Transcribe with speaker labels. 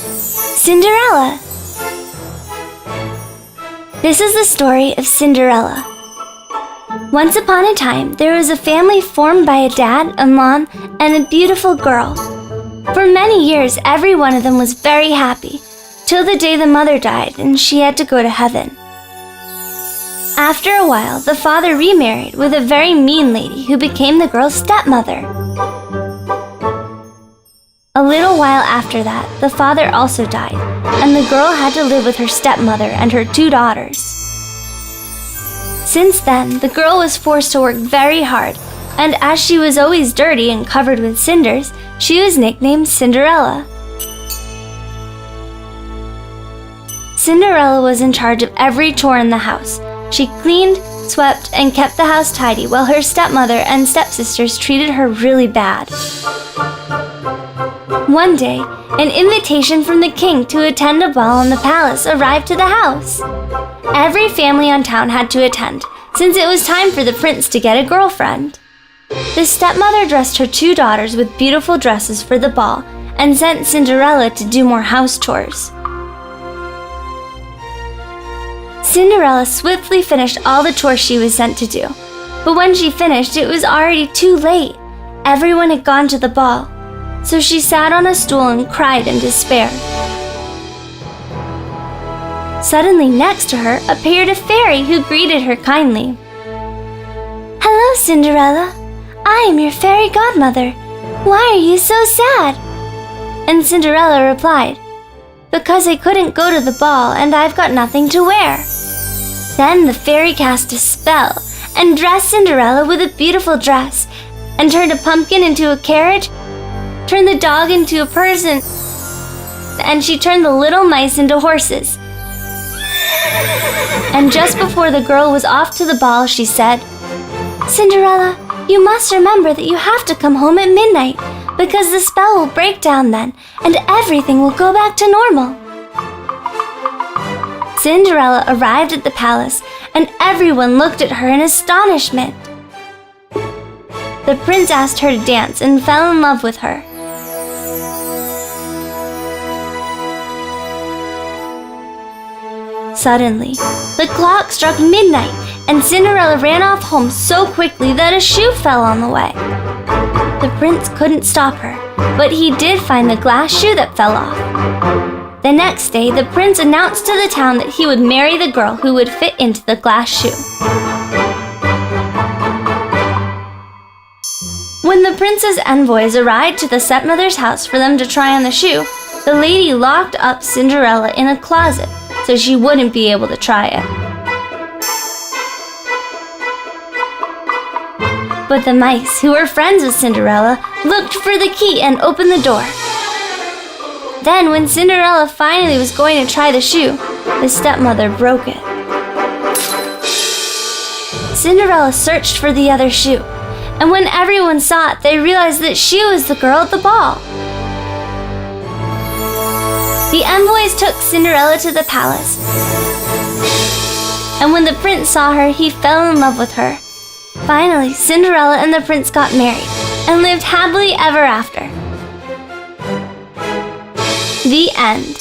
Speaker 1: Cinderella. This is the story of Cinderella. Once upon a time, there was a family formed by a dad, a mom, and a beautiful girl. For many years, every one of them was very happy, till the day the mother died and she had to go to heaven. After a while, the father remarried with a very mean lady who became the girl's stepmother. A little while after that, the father also died, and the girl had to live with her stepmother and her 2 daughters. Since then, the girl was forced to work very hard, and as she was always dirty and covered with cinders, she was nicknamed Cinderella. Cinderella was in charge of every chore in the house. She cleaned, swept, and kept the house tidy while her stepmother and stepsisters treated her really bad. One day, an invitation from the king to attend a ball in the palace arrived to the house. Every family on town had to attend, since it was time for the prince to get a girlfriend. The stepmother dressed her 2 daughters with beautiful dresses for the ball and sent Cinderella to do more house chores. Cinderella swiftly finished all the chores she was sent to do, but when she finished, it was already too late. Everyone had gone to the ball, so she sat on a stool and cried in despair. Suddenly next to her appeared a fairy who greeted her kindly. "Hello, Cinderella. I am your fairy godmother. Why are you so sad?" And Cinderella replied, "Because I couldn't go to the ball and I've got nothing to wear." Then the fairy cast a spell and dressed Cinderella with a beautiful dress and turned a pumpkin into a carriage, turned the dog into a person, and she turned the little mice into horses. And just before the girl was off to the ball, she said, "Cinderella, you must remember that you have to come home at midnight, because the spell will break down then, and everything will go back to normal." Cinderella arrived at the palace, and everyone looked at her in astonishment. The prince asked her to dance and fell in love with her. Suddenly, the clock struck midnight, and Cinderella ran off home so quickly that a shoe fell on the way. The prince couldn't stop her, but he did find the glass shoe that fell off. The next day, the prince announced to the town that he would marry the girl who would fit into the glass shoe. When the prince's envoys arrived to the stepmother's house for them to try on the shoe, the lady locked up Cinderella in a closet so she wouldn't be able to try it. But the mice, who were friends with Cinderella, looked for the key and opened the door. Then, when Cinderella finally was going to try the shoe, the stepmother broke it. Cinderella searched for the other shoe, and when everyone saw it, they realized that she was the girl at the ball. The envoys took Cinderella to the palace, and when the prince saw her, he fell in love with her. Finally, Cinderella and the prince got married and lived happily ever after. The end.